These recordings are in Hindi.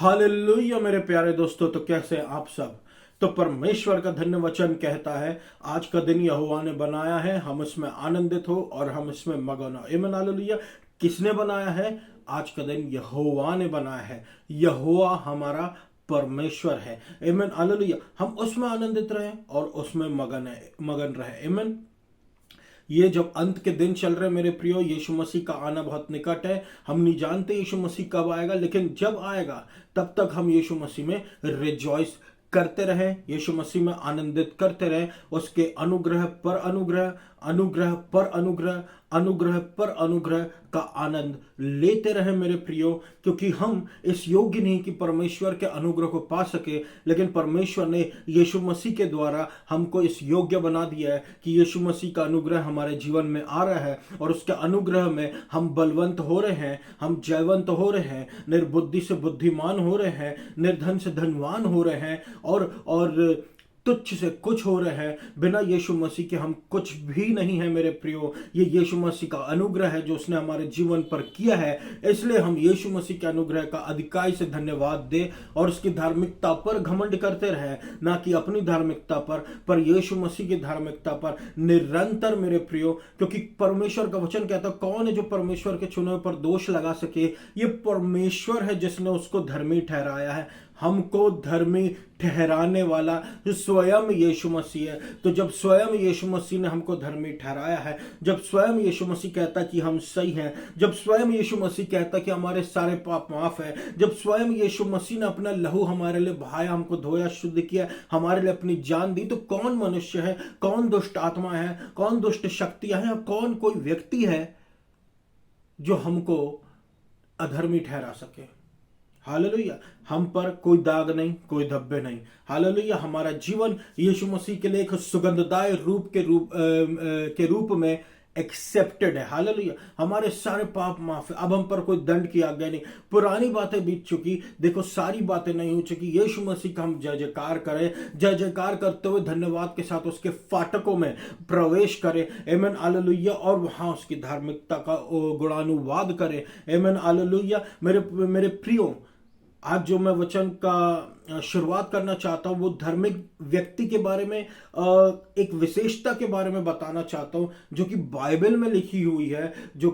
हालेलुया मेरे प्यारे दोस्तों, तो कैसे हैं आप सब। तो परमेश्वर का धन्य वचन कहता है, आज का दिन यहोवा ने बनाया है, हम इसमें आनंदित हो और हम इसमें मगन हो। आमीन हालेलुया। किसने बनाया है? आज का दिन यहोवा ने बनाया है। यहोवा हमारा परमेश्वर है। आमीन हालेलुया। हम उसमें आनंदित रहें और उसमें मगन रहे। आमीन। ये जब अंत के दिन चल रहे मेरे प्रियो, यीशु मसीह का आना बहुत निकट है। हम नहीं जानते यीशु मसीह कब आएगा, लेकिन जब आएगा तब तक हम यीशु मसीह में रिजॉइस करते रहें, यीशु मसीह में आनंदित करते रहें। उसके अनुग्रह पर अनुग्रह, अनुग्रह पर अनुग्रह, अनुग्रह पर अनुग्रह का आनंद लेते रहे मेरे प्रियो। क्योंकि हम इस योग्य नहीं कि परमेश्वर के अनुग्रह को पा सके, लेकिन परमेश्वर ने यीशु मसीह के द्वारा हमको इस योग्य बना दिया है कि यीशु मसीह का अनुग्रह हमारे जीवन में आ रहा है और उसके अनुग्रह में हम बलवंत हो रहे हैं, हम जयवंत हो रहे हैं, निर्बुद्धि से बुद्धिमान हो रहे हैं, निर्धन से धनवान हो रहे हैं और तुच्छ से कुछ हो रहे हैं। बिना यीशु मसीह के हम कुछ भी नहीं है मेरे प्रियो। ये यीशु मसीह का अनुग्रह है जो उसने हमारे जीवन पर किया है। इसलिए हम यीशु मसीह के अनुग्रह का अधिकाई से धन्यवाद दे और उसकी धार्मिकता पर घमंड करते रहे, ना कि अपनी धार्मिकता पर यीशु मसीह की धार्मिकता पर निरंतर मेरे प्रियो। क्योंकि परमेश्वर का वचन कहता है, कौन है जो परमेश्वर के चुने पर दोष लगा सके? ये परमेश्वर है जिसने उसको धर्मी ठहराया है। हमको धर्मी ठहराने वाला जो स्वयं यीशु मसीह है। तो जब स्वयं यीशु मसीह ने हमको धर्मी ठहराया है, जब स्वयं यीशु मसीह कहता कि हम सही हैं, जब स्वयं यीशु मसीह कहता कि हमारे सारे पाप माफ है, जब स्वयं यीशु मसीह ने अपना लहू हमारे लिए बहाया, हमको धोया, शुद्ध किया, हमारे लिए अपनी जान दी, तो कौन मनुष्य है, कौन दुष्ट आत्मा है, कौन दुष्ट शक्तियां हैं, कौन कोई व्यक्ति है जो हमको अधर्मी ठहरा सके? हालेलुया। हम पर कोई दाग नहीं, कोई धब्बे नहीं। हालेलुया। हमारा जीवन यीशु मसीह के लिए एक सुगंधदायक के रूप में एक्सेप्टेड है। हालेलुया। हमारे सारे पाप माफ है। अब हम पर कोई दंड की आज्ञा नहीं। पुरानी बातें बीत चुकी, देखो सारी बातें नहीं हो चुकी। यीशु मसीह का हम जय जयकार करें, जय जयकार करते हुए धन्यवाद के साथ उसके फाटकों में प्रवेश करें। आमीन हालेलुया। और वहां उसकी धार्मिकता का गुणानुवाद करें। आमीन हालेलुया। मेरे प्रियो, आज जो मैं वचन का शुरुआत करना चाहता हूं वो धार्मिक व्यक्ति के बारे में, एक विशेषता के बारे में बताना चाहता हूं जो कि बाइबल में लिखी हुई है, जो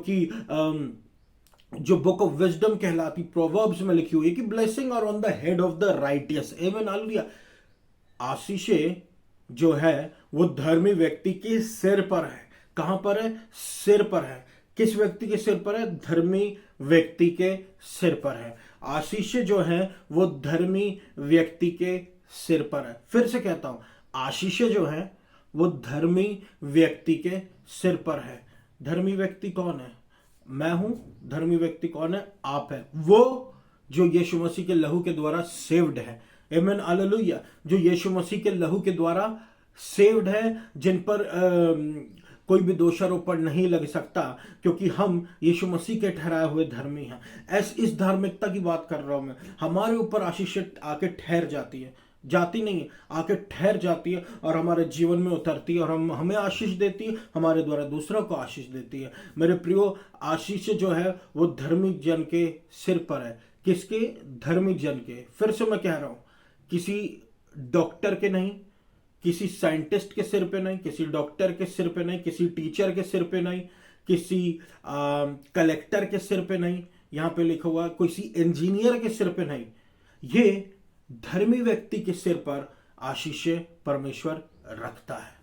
बुक ऑफ विजडम कहलाती, प्रोवर्ब्स में लिखी हुई है कि blessing are on the head of the righteous. Amen hallelujah. आशीषें जो है वो धर्मी व्यक्ति के सिर पर है। कहां पर है? सिर पर है। किस व्यक्ति के सिर पर है? धर्मी व्यक्ति के सिर पर है। आशीषें जो हैं वो धर्मी व्यक्ति के सिर पर है। फिर से कहता हूं, आशीषें जो हैं वो धर्मी व्यक्ति के सिर पर है। धर्मी व्यक्ति कौन है? मैं हूं। धर्मी व्यक्ति कौन है? आप है। वो जो यीशु मसीह के लहू के द्वारा सेव्ड है। आमीन हालेलुया। जो यीशु मसीह के लहू के द्वारा सेव्ड है, जिन पर कोई भी दोषारोपण नहीं लग सकता, क्योंकि हम यीशु मसीह के ठहराए हुए धर्मी हैं। इस धार्मिकता की बात कर रहा हूं मैं। हमारे ऊपर आशीष आके ठहर जाती है, जाती नहीं है, आके ठहर जाती है और हमारे जीवन में उतरती है और हमें आशीष देती है, हमारे द्वारा दूसरों को आशीष देती है। मेरे प्रियो, आशीष जो है वो धर्मी जन के सिर पर है। किसके? धर्मी जन के। फिर से मैं कह रहा हूं, किसी डॉक्टर के नहीं, किसी साइंटिस्ट के सिर पे नहीं, किसी डॉक्टर के सिर पे नहीं, किसी टीचर के सिर पे नहीं, किसी कलेक्टर के सिर पे नहीं, यहां पे लिखा हुआ किसी इंजीनियर के सिर पे नहीं। ये धर्मी व्यक्ति के सिर पर आशीष परमेश्वर रखता है।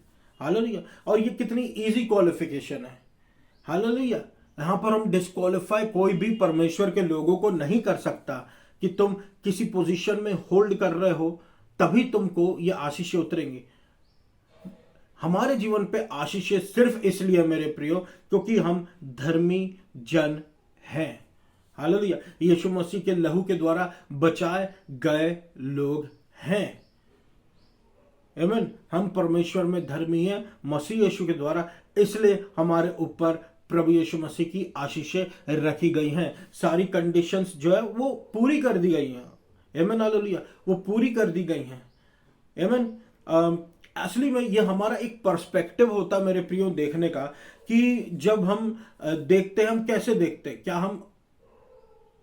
हालेलुया। और ये कितनी इजी क्वालिफिकेशन है। हालेलुया। यहां पर हम डिस्क्वालीफाई कोई भी परमेश्वर के लोगों को नहीं कर सकता कि तुम किसी पोजीशन में होल्ड कर रहे हो तभी तुमको ये आशीषें उतरेंगी। हमारे जीवन पे आशीषें सिर्फ इसलिए मेरे प्रियो क्योंकि हम धर्मी जन हैं। हालेलुया। यीशु मसीह के लहू के द्वारा बचाए गए लोग हैं। आमीन। हम परमेश्वर में धर्मी हैं मसीह यीशु के द्वारा, इसलिए हमारे ऊपर प्रभु यीशु मसीह की आशीषें रखी गई हैं। सारी कंडीशंस जो है वो पूरी कर दी गई हैं। आमीन हालेलुया। वो पूरी कर दी गई हैं। आमीन। असली में ये हमारा एक पर्सपेक्टिव होता है मेरे प्रियो देखने का, कि जब हम देखते हैं, हम कैसे देखते हैं? क्या हम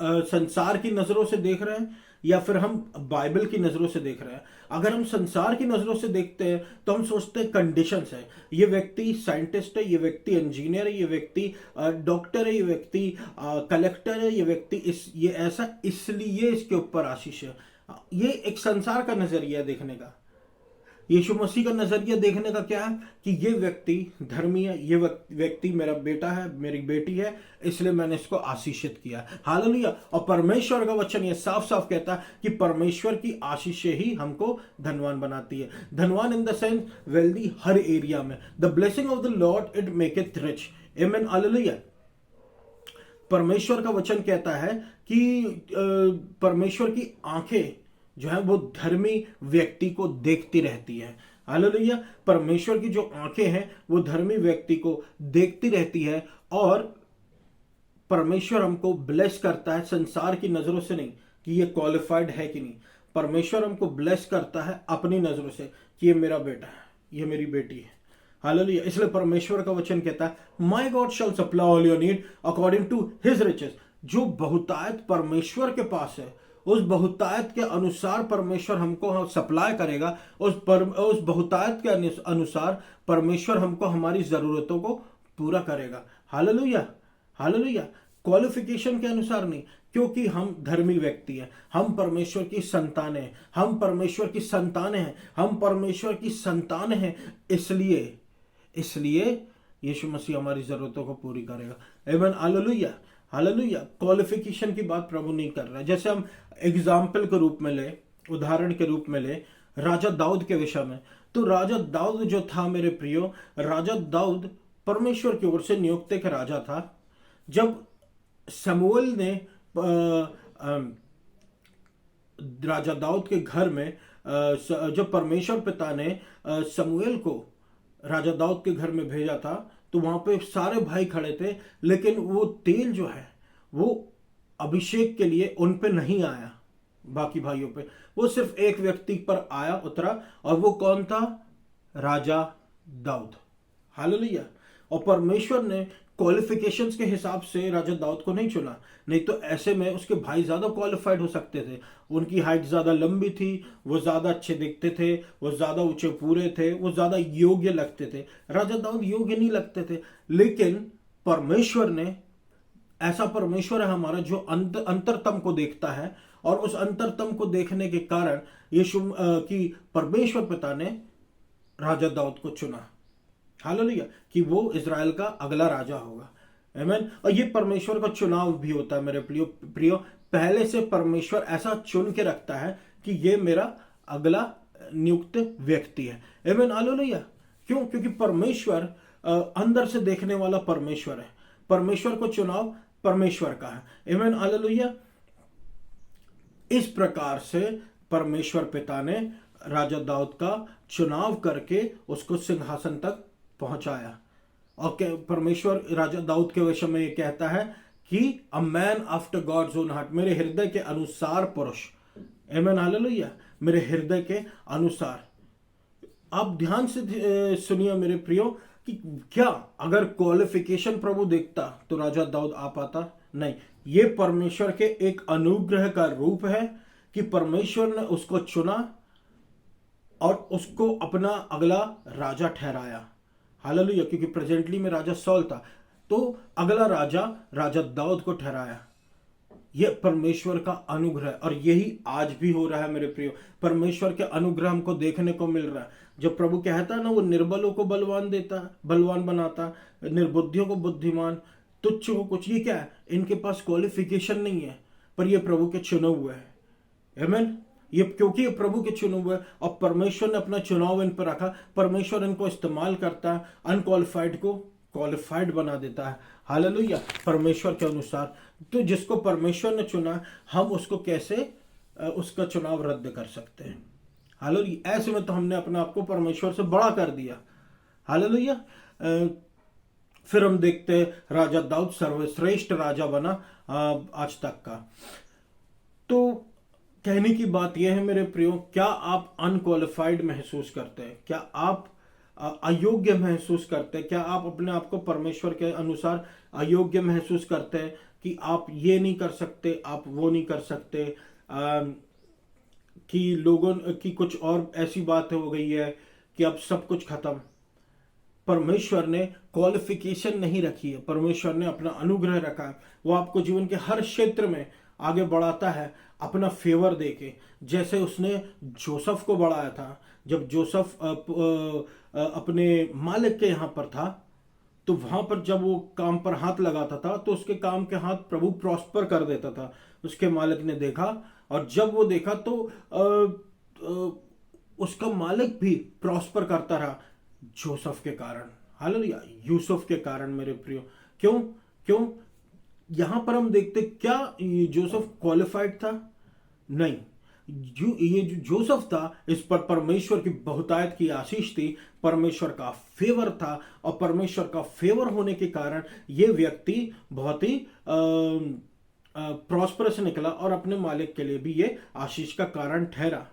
संसार की नजरों से देख रहे हैं या फिर हम बाइबल की नजरों से देख रहे हैं। अगर हम संसार की नजरों से देखते हैं तो हम सोचते हैं कंडीशंस है, ये व्यक्ति साइंटिस्ट है, ये व्यक्ति इंजीनियर है, ये व्यक्ति डॉक्टर है, ये व्यक्ति कलेक्टर है, ये व्यक्ति ये ऐसा इसलिए इसके ऊपर आशीष है। ये एक संसार का नजरिया है देखने का। यीशु मसीह का नजरिया देखने का क्या है कि ये व्यक्ति धर्मी है, ये व्यक्ति मेरा बेटा है, मेरी बेटी है, इसलिए मैंने इसको आशीषित किया। हालेलुया। और परमेश्वर का वचन ये साफ साफ कहता है कि परमेश्वर की आशीषें ही हमको धनवान बनाती है। धनवान इन द सेंस वेल्दी हर एरिया में। The blessing of the lord it maketh rich. Amen. Hallelujah. परमेश्वर का वचन कहता है कि परमेश्वर की आंखें जो है वो धर्मी व्यक्ति को देखती रहती है। हालेलुया। परमेश्वर की जो आंखें हैं वो धर्मी व्यक्ति को देखती रहती है और परमेश्वर हमको ब्लेस करता है संसार की नजरों से नहीं कि ये क्वालिफाइड है कि नहीं। परमेश्वर हमको ब्लेस करता है अपनी नजरों से कि ये मेरा बेटा है, ये मेरी बेटी है। हालेलुया। इसलिए परमेश्वर का वचन कहता है my God shall supply all your need according to his riches. जो बहुतायत परमेश्वर के पास है उस बहुतायत के अनुसार परमेश्वर हमको सप्लाई करेगा। उस बहुतायत के अनुसार परमेश्वर हमको हमारी जरूरतों को पूरा करेगा। हालेलुया। हालेलुया। क्वालिफिकेशन के अनुसार नहीं, क्योंकि हम धर्मी व्यक्ति हैं, हम परमेश्वर की संतान हैं, हम परमेश्वर की संतान हैं, हम परमेश्वर की संतान हैं। इसलिए यीशु मसीह हमारी जरूरतों को पूरी करेगा। आमीन। हालेलुया। हालेलुया। क्वालिफिकेशन की बात प्रभु नहीं कर रहा है। जैसे हम एग्जाम्पल के रूप में ले, उदाहरण के रूप में ले राजा दाऊद के विषय में, तो राजा दाऊद जो था मेरे प्रियो, राजा दाऊद परमेश्वर की ओर से नियुक्त एक राजा था। जब शमूएल ने राजा दाऊद के घर में जब परमेश्वर पिता ने शमूएल को राजा दाऊद के घर में भेजा था तो वहां पे सारे भाई खड़े थे, लेकिन वो तेल जो है वो अभिषेक के लिए उन पे नहीं आया, बाकी भाइयों पे। वो सिर्फ एक व्यक्ति पर आया, उतरा, और वो कौन था? राजा दाऊद। हालेलुया। और परमेश्वर ने क्वालिफिकेशंस के हिसाब से राजा दाऊद को नहीं चुना, नहीं तो ऐसे में उसके भाई ज्यादा क्वालिफाइड हो सकते थे। उनकी हाइट ज्यादा लंबी थी, वो ज्यादा अच्छे दिखते थे, वो ज्यादा ऊंचे पूरे थे, वो ज्यादा योग्य लगते थे। राजा दाऊद योग्य नहीं लगते थे, लेकिन परमेश्वर ने, ऐसा परमेश्वर है हमारा जो अंतरतम को देखता है, और उस अंतरतम को देखने के कारण यीशु की परमेश्वर पिता ने राजा दाऊद को चुना। हालेलुया। कि वो इजराइल का अगला राजा होगा। आमीन। और ये परमेश्वर का चुनाव भी होता है मेरे प्रियो। पहले से परमेश्वर ऐसा चुन के रखता है कि ये मेरा अगला नियुक्त व्यक्ति है। आमीन। हालेलुया। क्यों? क्योंकि परमेश्वर अंदर से देखने वाला परमेश्वर है। परमेश्वर को चुनाव परमेश्वर का है। आमीन। हालेलुया। इस प्रकार से परमेश्वर पिता ने राजा दाऊद का चुनाव करके उसको सिंहासन तक पहुंचाया। और परमेश्वर राजा दाऊद के विषय में ये कहता है कि a man after God's own heart, मेरे हृदय के अनुसार पुरुष। आमीन। हालेलुया। मेरे हृदय के अनुसार। आप ध्यान से सुनिए मेरे प्रियो कि क्या अगर क्वालिफिकेशन प्रभु देखता तो राजा दाऊद आ पाता? नहीं। ये परमेश्वर के एक अनुग्रह का रूप है कि परमेश्वर ने उसको चुना और उसको अपना अगला राजा ठहराया। हालेलुया। क्योंकि प्रेजेंटली में राजा सौल था, तो अगला राजा दाऊद को ठहराया। यह परमेश्वर का अनुग्रह, और यही आज भी हो रहा है मेरे प्रियो। परमेश्वर के अनुग्रह हमको देखने को मिल रहा है। जब प्रभु कहता है ना, वो निर्बलों को बलवान देता, बलवान बनाता, निर्बुद्धियों को बुद्धिमान, तुच्छ को कुछ। ये क्या है? इनके पास क्वालिफिकेशन नहीं है, पर ये प्रभु के चुने हुए हैं। आमीन। ये क्योंकि ये प्रभु के चुने हुए और परमेश्वर ने अपना चुनाव इन पर रखा, परमेश्वर इनको इस्तेमाल करता है, अनक्वालिफाइड को क्वालिफाइड बना देता है। हालेलुया। परमेश्वर के अनुसार। तो जिसको परमेश्वर ने चुना, हम उसको कैसे उसका चुनाव रद्द कर सकते हैं? हालेलुया। ऐसे में तो हमने अपने आप को परमेश्वर से बड़ा कर दिया। हालेलुया। फिर हम देखते हैं राजा दाऊद सर्वश्रेष्ठ राजा बना आज तक का। तो कहने की बात यह है मेरे प्रियो, क्या आप अनक्वालिफाइड महसूस करते हैं? क्या आप अयोग्य महसूस करते हैं? क्या आप अपने आप को परमेश्वर के अनुसार अयोग्य महसूस करते हैं? कि आप ये नहीं कर सकते, आप वो नहीं कर सकते, कि लोगों की कुछ और ऐसी बात हो गई है कि अब सब कुछ खत्म। परमेश्वर ने क्वालिफिकेशन नहीं रखी है, परमेश्वर ने अपना अनुग्रह रखा है। वो आपको जीवन के हर क्षेत्र में आगे बढ़ाता है अपना फेवर देके। जैसे उसने जोसेफ को बढ़ाया था, जब जोसेफ अपने मालिक के यहाँ पर था, तो वहां पर जब वो काम पर हाथ लगाता था तो उसके काम के हाथ प्रभु प्रॉस्पर कर देता था। उसके मालिक ने देखा, और जब वो देखा तो उसका मालिक भी प्रॉस्पर करता रहा जोसेफ के कारण, हालेलुया, यूसुफ के कारण मेरे प्रियो। क्यों? क्यों? यहां पर हम देखते क्या ये जोसेफ क्वालिफाइड था? नहीं। ये जो जोसेफ था, इस पर परमेश्वर की बहुतायत की आशीष थी, परमेश्वर का फेवर था, और परमेश्वर का फेवर होने के कारण ये व्यक्ति बहुत ही प्रॉस्परस निकला और अपने मालिक के लिए भी ये आशीष का कारण ठहरा।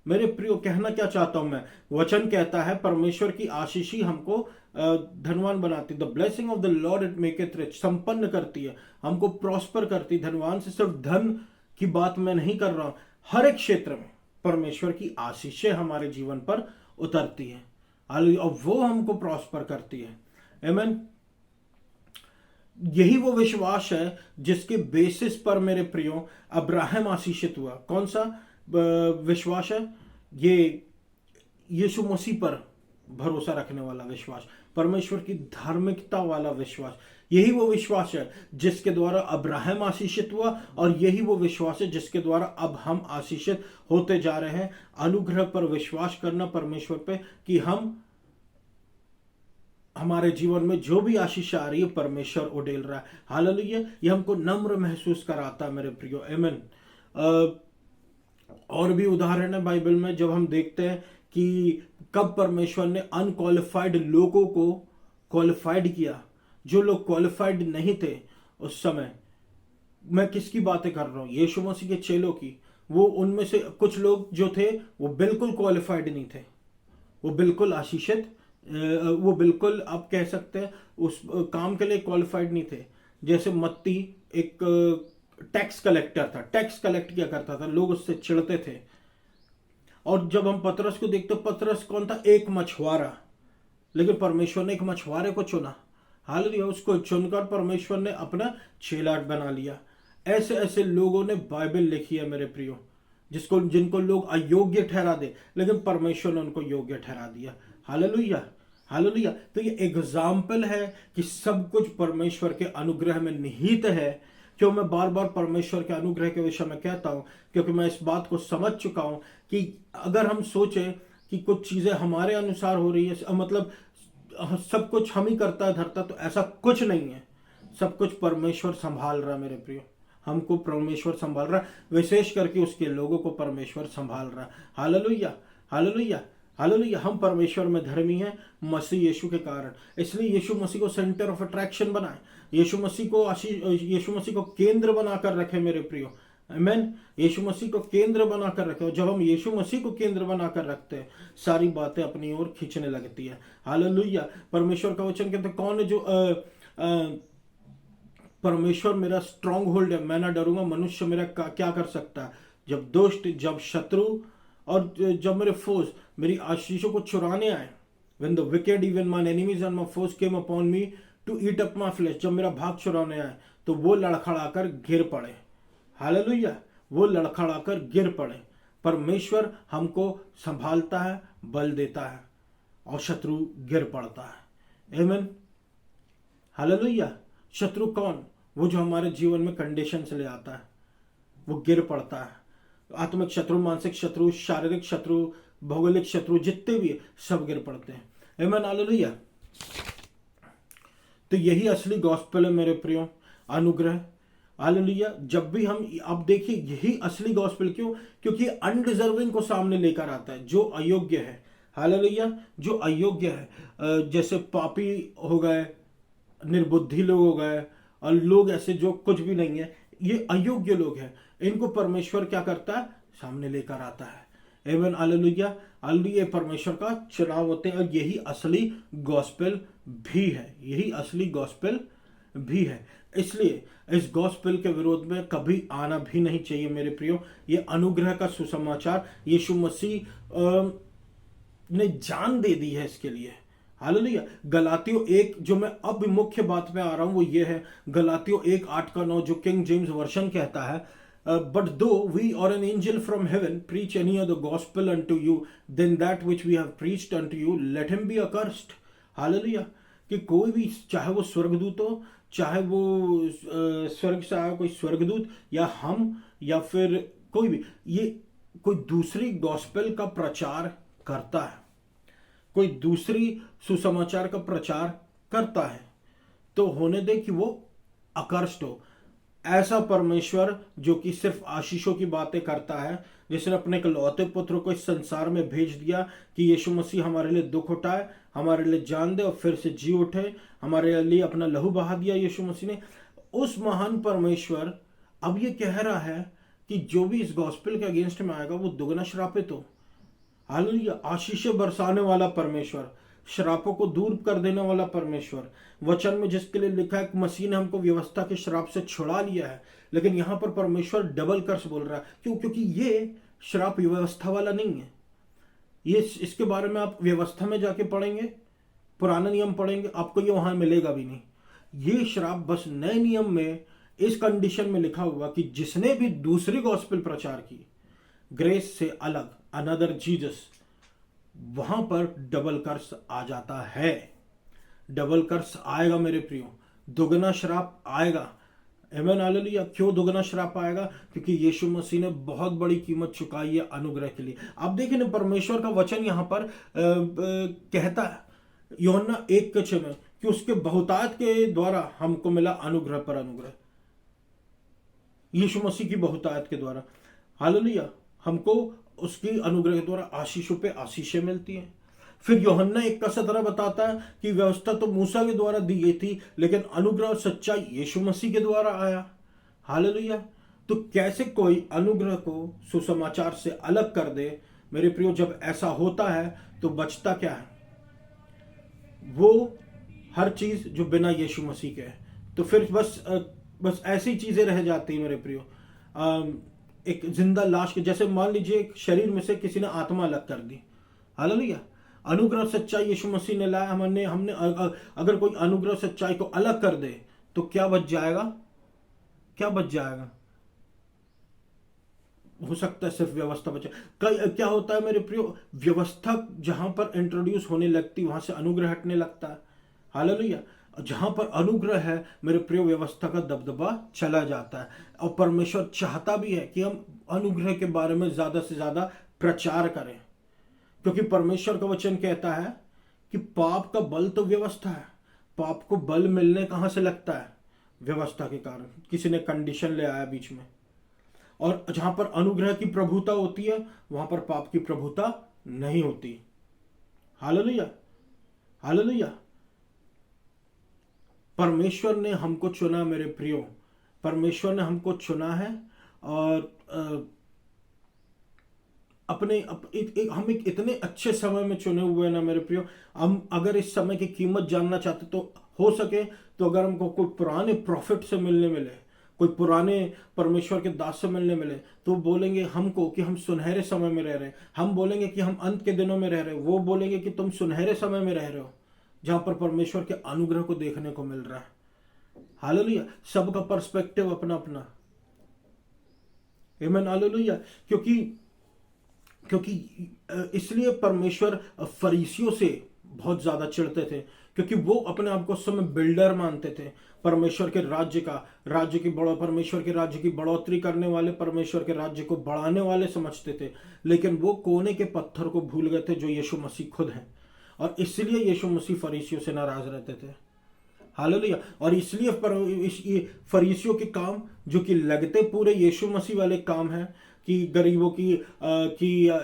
मेरे प्रियो, कहना क्या चाहता हूं मैं, वचन कहता है परमेश्वर की आशीष ही हमको धनवान बनाती। The blessing of the lord it maketh rich, संपन्न करती है, हमको प्रॉस्पर करती। धनवान से सिर्फ धन की बात मैं नहीं कर रहा हूं, हर एक क्षेत्र में परमेश्वर की आशीषें हमारे जीवन पर उतरती है, और वो हमको प्रॉस्पर करती है। आमीन। यही वो विश्वास है जिसके बेसिस पर मेरे प्रियो अब्राहम आशीषित हुआ। कौन सा विश्वास है? ये यीशु मसीह पर भरोसा रखने वाला विश्वास, परमेश्वर की धार्मिकता वाला विश्वास। यही वो विश्वास है जिसके द्वारा अब्राहम आशीषित हुआ, और यही वो विश्वास है जिसके द्वारा अब हम आशीषित होते जा रहे हैं। अनुग्रह पर विश्वास करना परमेश्वर पे, कि हमारे जीवन में जो भी आशीष आ रही है परमेश्वर उड़ेल रहा है। हालेलुया। ये हमको नम्र महसूस कराता है मेरे प्रियो। आमीन। और भी उदाहरण है बाइबल में, जब हम देखते हैं कि कब परमेश्वर ने अनक्वालिफाइड लोगों को क्वालिफाइड किया। जो लोग क्वालिफाइड नहीं थे उस समय, मैं किसकी बातें कर रहा हूं? यीशु मसीह के चेलों की। वो उनमें से कुछ लोग जो थे वो बिल्कुल क्वालिफाइड नहीं थे, वो बिल्कुल आशीषित, वो बिल्कुल आप कह सकते हैं उस काम के लिए क्वालिफाइड नहीं थे। जैसे मत्ती एक टैक्स कलेक्टर था, टैक्स कलेक्ट किया करता था, लोग उससे चिढ़ते थे। और जब हम पतरस को देखते, पतरस कौन था? एक मछुआरा, लेकिन परमेश्वर ने एक मछुआरे को चुना। हालेलुया। उसको चुनकर परमेश्वर ने अपना चेला बना लिया। ऐसे ऐसे लोगों ने बाइबल लिखी है मेरे प्रियो, जिनको लोग अयोग्य ठहरा दे, लेकिन परमेश्वर ने उनको योग्य ठहरा दिया। Hallelujah, hallelujah. तो ये एग्जाम्पल है कि सब कुछ परमेश्वर के अनुग्रह में निहित है। क्यों मैं बार बार परमेश्वर के अनुग्रह के विषय में कहता हूं? क्योंकि मैं इस बात को समझ चुका हूं कि अगर हम सोचें कि कुछ चीजें हमारे अनुसार हो रही है, मतलब सब कुछ हम ही करता धरता, तो ऐसा कुछ नहीं है। सब कुछ परमेश्वर संभाल रहा है मेरे प्रियो। हमको परमेश्वर संभाल रहा है, विशेष करके उसके लोगों को परमेश्वर संभाल रहा है। Hallelujah, hallelujah, hallelujah. हम परमेश्वर में धर्मी हैं मसीह यीशु के कारण। इसलिए यीशु मसीह को सेंटर ऑफ अट्रैक्शन बनाए, यीशु मसीह को केंद्र बनाकर रखे मेरे प्रियो। आमीन। यीशु मसीह को केंद्र बनाकर रखे। जब हम यीशु मसीह को केंद्र बनाकर रखते हैं, सारी बातें अपनी ओर खींचने लगती है। हालेलुया। परमेश्वर का वचन कहते कौन है जो परमेश्वर मेरा स्ट्रॉन्ग होल्ड है, मैं ना डरूंगा। मनुष्य मेरा क्या कर सकता है? जब दुष्ट, जब शत्रु और जब मेरे फोर्स मेरी आशीषों को चुराने आए, when the wicked even my enemies and my foes came upon me to eat up my flesh, जब मेरा भाग चुराने आए, तो वो लड़खड़ाकर गिर पड़े। हालेलुया। वो लड़खड़ाकर गिर पड़े। परमेश्वर हमको संभालता है, बल देता है, और शत्रु गिर पड़ता है। आमीन। हालेलुया। शत्रु कौन? वो जो हमारे जीवन में कंडीशन से ले आता है, वो गिर पड़ता है। आत्मिक शत्रु, मानसिक शत्रु, शारीरिक शत्रु, भौगोलिक शत्रु, जितने भी सब गिर पड़ते हैं। आमीन। हालेलुया। तो यही असली गॉस्पेल है मेरे प्रियो, अनुग्रह। हालेलुया। जब भी हम, आप देखिए, यही असली गॉस्पेल। क्यों? क्योंकि अनडिजर्विंग को सामने लेकर आता है, जो अयोग्य है। हालेलुया। जो अयोग्य है, जैसे पापी हो गए, निर्बुद्धि लोग हो गए, और लोग ऐसे जो कुछ भी नहीं है, ये अयोग्य लोग हैं, इनको परमेश्वर क्या करता है? सामने लेकर आता है। आमीन। Hallelujah, hallelujah. परमेश्वर का चुनाव होते हैं, और यही असली गॉस्पेल भी है, यही असली गॉस्पेल भी है। इसलिए इस गॉस्पेल के विरोध में कभी आना भी नहीं चाहिए मेरे प्रियो। ये अनुग्रह का सुसमाचार यीशु मसीह ने जान दे दी है इसके लिए। हालेलुया। गलातियों 1, जो मैं अब मुख्य बात में आ रहा हूं वो ये है, गलातियों 1:8-9 जो किंग जेम्स वर्शन कहता है, but though we or an angel from heaven preach any other gospel unto you than that which we have preached unto you, let him be accursed. Hallelujah. कि कोई भी, चाहे वो स्वर्गदूत हो, चाहे वो स्वर्ग से आया कोई स्वर्गदूत, या हम, या फिर कोई भी, ये कोई दूसरी गॉस्पेल का प्रचार करता है, कोई दूसरी सुसमाचार का प्रचार करता है, तो होने दे कि वो आकर्षित हो। ऐसा परमेश्वर जो कि सिर्फ आशीषों की बातें करता है, जिसने अपने इकलौते पुत्र को इस संसार में भेज दिया कि यीशु मसीह हमारे लिए दुख उठाए, हमारे लिए जान दे और फिर से जी उठे, हमारे लिए अपना लहू बहा दिया यीशु मसीह ने। उस महान परमेश्वर अब ये कह रहा है कि जो भी इस गॉस्पेल के अगेंस्ट में आएगा वो दुगना श्रापित हो। हालेलुया। आशीषें बरसाने वाला परमेश्वर, श्रापों को दूर कर देने वाला परमेश्वर, वचन में जिसके लिए लिखा है कि मसीह ने हमको व्यवस्था के श्राप से छुड़ा लिया है, लेकिन यहां पर परमेश्वर डबल कर्स बोल रहा है। क्यों? क्योंकि ये श्राप व्यवस्था वाला नहीं है। ये इसके बारे में आप व्यवस्था में जाके पढ़ेंगे, पुराना नियम पढ़ेंगे, आपको ये वहां मिलेगा भी नहीं। ये श्राप बस नए नियम में इस कंडीशन में लिखा हुआ कि जिसने भी दूसरी गॉस्पेल प्रचार की, ग्रेस से अलग, अनदर जीसस, वहां पर डबल कर्स आ जाता है। डबल कर्स आएगा मेरे प्रियो, दुगना श्राप आएगा। आमीन हालेलुया। क्यों दुगना श्राप आएगा? क्योंकि यीशु मसीह ने बहुत बड़ी कीमत चुकाई है अनुग्रह के लिए। आप देखिए ना, परमेश्वर का वचन यहां पर कहता है यूहन्ना 1:6 में कि उसके बहुतायत के द्वारा हमको मिला अनुग्रह पर अनुग्रह। यीशु मसीह की बहुतायत के द्वारा, हालेलुया, हमको उसकी अनुग्रह के द्वारा आशीषों पे आशीषें मिलती हैं। फिर यूहन्ना 1:17 बताता है कि व्यवस्था तो मूसा के द्वारा दी गई थी, लेकिन अनुग्रह और सच्चाई यीशु मसीह के द्वारा आया। हालेलुया। तो कैसे कोई अनुग्रह को सुसमाचार से अलग कर दे मेरे प्रियो? जब ऐसा होता है तो बचता क्या है? वो हर चीज जो बिना यीशु मसीह के है। तो फिर बस ऐसी चीजें रह जाती है मेरे प्रियो। एक जिंदा लाश के जैसे, मान लीजिए एक शरीर में से किसी ने आत्मा अलग कर दी। हालेलुया। अनुग्रह सच्चाई यीशु मसीह ने लाया, हमने अगर कोई अनुग्रह सच्चाई को अलग कर दे तो क्या बच जाएगा? क्या बच जाएगा? हो सकता है सिर्फ व्यवस्था बचे। क्या होता है मेरे प्रियो? व्यवस्था जहां पर इंट्रोड्यूस होने लगती वहां से अनुग्रह हटने लगता है। हालेलुया। जहां पर अनुग्रह है मेरे प्रियो, व्यवस्था का दबदबा चला जाता है। और परमेश्वर चाहता भी है कि हम अनुग्रह के बारे में ज्यादा से ज्यादा प्रचार करें, क्योंकि परमेश्वर का वचन कहता है कि पाप का बल तो व्यवस्था है। पाप को बल मिलने कहां से लगता है? व्यवस्था के कारण। किसी ने कंडीशन ले आया बीच में। और जहां पर अनुग्रह की प्रभुता होती है वहां पर पाप की प्रभुता नहीं होती। हालेलुया। हालेलुया। परमेश्वर ने हमको चुना मेरे प्रियो, परमेश्वर ने हमको चुना है। और हम एक इतने अच्छे समय में चुने हुए हैं ना मेरे प्रियो। हम अगर इस समय की कीमत जानना चाहते तो हो सके तो अगर हमको कोई पुराने प्रॉफिट से मिलने मिले, कोई पुराने परमेश्वर के दास से मिलने मिले, तो बोलेंगे हमको कि हम सुनहरे समय में रह रहे हैं। हम बोलेंगे कि हम अंत के दिनों में रह रहे हैं, वो बोलेंगे कि तुम सुनहरे समय में रह रहे हो, जहां पर परमेश्वर के अनुग्रह को देखने को मिल रहा है। हालेलुया। सबका पर्सपेक्टिव अपना अपना। आमीन हालेलुया। क्योंकि इसलिए परमेश्वर फरीसियों से बहुत ज्यादा चिढ़ते थे, क्योंकि वो अपने आप को उस समय बिल्डर मानते थे। परमेश्वर के परमेश्वर के राज्य की बढ़ोतरी करने वाले, परमेश्वर के राज्य को बढ़ाने वाले समझते थे, लेकिन वो कोने के पत्थर को भूल गए थे जो यीशु मसीह खुद है। और इसलिए यीशु मसीह फरीसियों से नाराज रहते थे। हालेलुया। और इसलिए फरीसियों के काम जो कि लगते पूरे यीशु मसीह वाले काम है, कि गरीबों की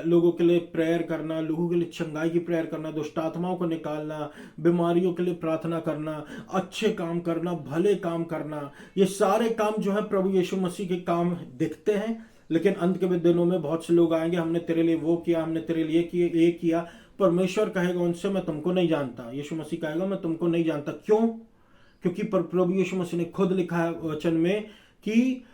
लोगों के लिए प्रेयर करना, लोगों के लिए चंगाई की प्रेयर करना, दुष्ट आत्माओं को निकालना, बीमारियों के लिए प्रार्थना करना, अच्छे काम करना, भले काम करना, ये सारे काम जो है प्रभु यीशु मसीह के काम दिखते हैं। लेकिन अंत के दिनों में बहुत से लोग आएंगे, हमने तेरे लिए वो किया, हमने तेरे लिए ये किया। परमेश्वर कहेगा उनसे, मैं तुमको नहीं जानता। यीशु मसीह कहेगा, मैं तुमको नहीं जानता। क्यों? क्योंकि प्रभु यीशु मसीह ने खुद लिखा है वचन में कि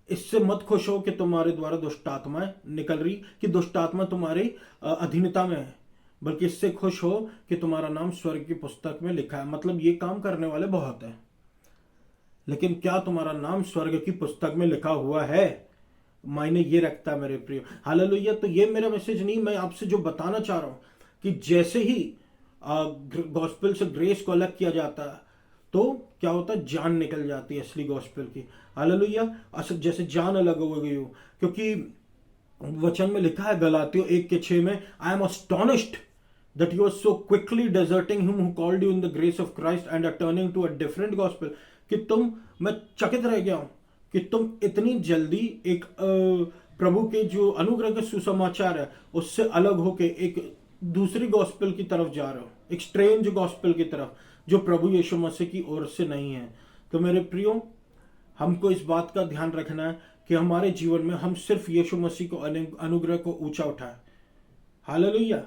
इससे मत खुश हो कि तुम्हारे द्वारा दुष्ट आत्माएं निकल रही, कि दुष्ट आत्मा तुम्हारी अधीनता में है, बल्कि इससे खुश हो कि तुम्हारा नाम स्वर्ग की पुस्तक में लिखा है। मतलब ये काम करने वाले बहुत हैं, लेकिन क्या तुम्हारा नाम स्वर्ग की पुस्तक में लिखा हुआ है? मायने ये रखता है मेरे प्रिय। हालेलुया। तो ये मेरा मैसेज नहीं, मैं आपसे जो बताना चाह रहा हूं कि जैसे ही गॉस्पेल से ग्रेस को अलग किया जाता है तो क्या होता है, जान निकल जाती है असली गॉस्पेल की। हालेलुया। असल जैसे जान अलग हो गई हो, क्योंकि वचन में लिखा है गलातियों 1:6 में, I am astonished that you are so quickly deserting him who called you in the grace of Christ and are turning to a different gospel। कि मैं चकित रह गया हूं कि तुम इतनी जल्दी एक प्रभु के जो अनुग्रह के सुसमाचार है उससे अलग होके एक दूसरी गॉस्पेल की तरफ जा रहे हो, एक स्ट्रेंज गॉस्पेल की तरफ जो प्रभु यीशु मसीह की ओर से नहीं है। तो मेरे प्रियो, हमको इस बात का ध्यान रखना है कि हमारे जीवन में हम सिर्फ यीशु मसीह को अनुग्रह को ऊंचा उठाएं। Hallelujah,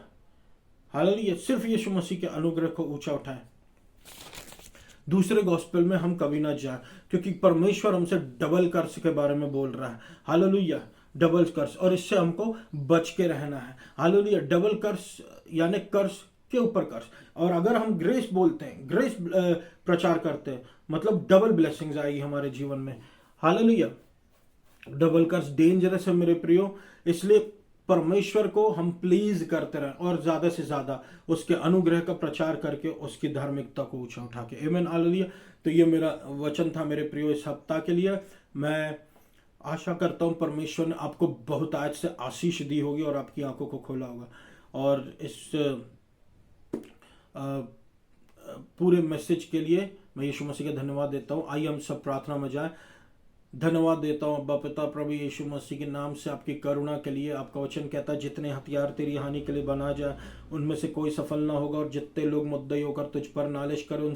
hallelujah. सिर्फ यीशु मसीह के अनुग्रह को ऊंचा उठाएं, दूसरे गॉस्पेल में हम कभी ना जाएं, क्योंकि परमेश्वर हमसे डबल कर्स के बारे में बोल रहा है। हालेलुया, डबल कर्स, और इससे हमको बच के रहना है। हालेलुया। डबल कर्स यानी कर्स के ऊपर कर्स। और अगर हम ग्रेस बोलते हैं, ग्रेस प्रचार करते हैं, मतलब डबल ब्लेसिंग्स आएगी हमारे जीवन में। हालेलुया। डबल कर्स डेंजरस है मेरे प्रियो, इसलिए परमेश्वर को हम प्लीज करते रहें और ज्यादा से ज्यादा उसके अनुग्रह का प्रचार करके उसकी धार्मिकता को ऊंचा उठा के। आमीन, हालेलुया। तो ये मेरा वचन था मेरे प्रियो इस सप्ताह के लिए। मैं आशा करता हूं परमेश्वर ने आपको बहुत आज से आशीष दी होगी और आपकी आंखों को खोला होगा। और इस पूरे मैसेज के लिए मैं यीशु मसीह का धन्यवाद देता हूं। आइए हम सब प्रार्थना में जाएं। धन्यवाद देता हूं अब्बा पिता प्रभु यीशु मसीह के नाम से आपकी करुणा के लिए। आपका वचन कहता है जितने हथियार तेरी हानि के लिए बना जाए उनमें से कोई सफल ना होगा, और जितने लोग मुद्दई होकर तुझ पर नालिश करें उन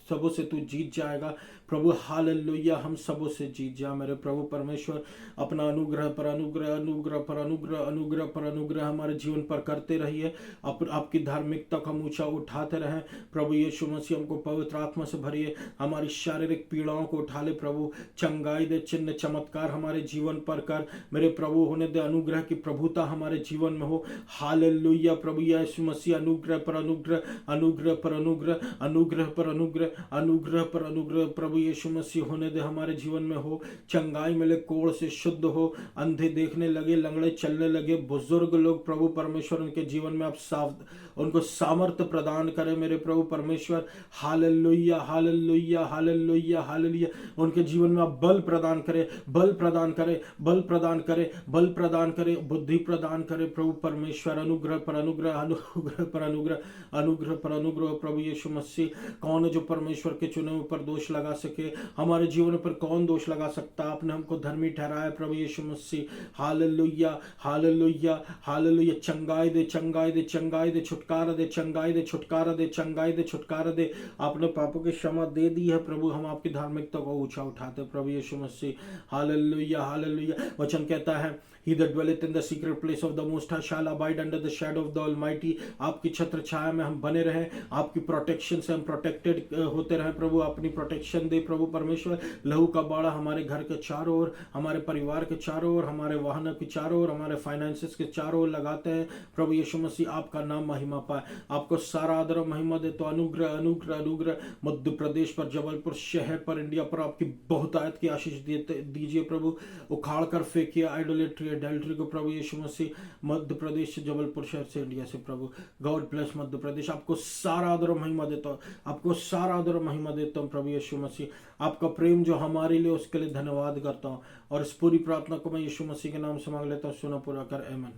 सबों से तू जीत जाएगा प्रभु। हालेलुया। हम सबों से जीत जा मेरे प्रभु परमेश्वर। अपना अनुग्रह पर अनुग्रह, अनुग्रह पर अनुग्रह, अनुग्रह पर अनुग्रह हमारे जीवन पर करते रहिए। आपकी धार्मिकता को हम ऊंचा उठाते रहें प्रभु यीशु मसीह। हमको पवित्र आत्मा से भरिए, हमारी शारीरिक पीड़ाओं को उठा ले प्रभु। चंगाई दे, चिन्ह चमत्कार हमारे जीवन पर कर मेरे प्रभु। होने दे अनुग्रह की प्रभुता हमारे जीवन में हो। हालेलुया प्रभु यीशु मसीह। अनुग्रह पर अनुग्रह, अनुग्रह पर अनुग्रह, अनुग्रह पर अनुग्रह, अनुग्रह पर अनुग्रह प्रभु यीशु मसीह होने दे हमारे जीवन में हो। चंगाई मिले, कोढ़ से शुद्ध हो, अंधे देखने लगे, लंगड़े चलने लगे, बुजुर्ग लोग प्रभु परमेश्वर उनके जीवन में आप उनको सामर्थ्य प्रदान करें मेरे प्रभु परमेश्वर। Hallelujah, hallelujah, hallelujah, hallelujah. उनके जीवन में आप बल प्रदान करें, बल प्रदान करें, बल प्रदान करें, बल प्रदान करें, बुद्धि प्रदान करें प्रभु परमेश्वर। अनुग्रह पर अनुग्रह, अनुग्रह पर अनुग्रह, अनुग्रह पर अनुग्रह प्रभु यीशु मसीह। कौन है जो परमेश्वर के चुने पर दोष लगा सके? हमारे जीवन पर कौन दोष लगा सकता? आपने हमको धर्मी ठहराया प्रभु Yeshu Masih. Hallelujah, hallelujah, hallelujah. चंगाई दे, चंगाई दे, चंगाई दे, छुटकारा दे, चंगाई दे, छुटकारा दे, चंगाई दे, छुटकारा दे। आपने पापों की क्षमा दे दी है प्रभु। हम आपकी धार्मिकता को ऊंचा उठाते प्रभु यीशु मसीह। Hallelujah, hallelujah. वचन कहता है He that dwelleth in the secret place of the Most High shall abide under the shadow of the Almighty। आपकी छत्र छाया में हम बने रहें, आपकी प्रोटेक्शन से हम प्रोटेक्टेड होते रहें प्रभु। अपनी प्रोटेक्शन दे प्रभु परमेश्वर। लहू का बाड़ा हमारे घर के चारों ओर, हमारे परिवार के चारों ओर, हमारे वाहनों के चारों ओर, हमारे फाइनेंसेस के चारों ओर लगाते हैं प्रभु यीशु मसीह। आपका नाम महिमा पाए, आपको सारा आदर और महिमा दे। तो अनुग्रह, अनुग्रह, अनुग्रह मध्य प्रदेश पर, जबलपुर शहर पर, इंडिया पर आपकी बहुतायत की आशीष दीजिए प्रभु। उखाड़ कर फेंकिए आइडोलेट्री, एडल्ट्री को प्रभु यीशु मसीह। मध्य प्रदेश से, जबलपुर शहर से, इंडिया से प्रभु। God bless Madhya Pradesh. आपको सारा आदर और महिमा देता हूं, आपको सारा आदर और महिमा देता हूं प्रभु यीशु मसीह। आपका प्रेम जो हमारे लिए, उसके लिए धन्यवाद करता हूं। और इस पूरी प्रार्थना को मैं यीशु मसीह के नाम से मांग लेता हूं। सुना पूरा कर, आमीन।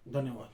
धन्यवाद।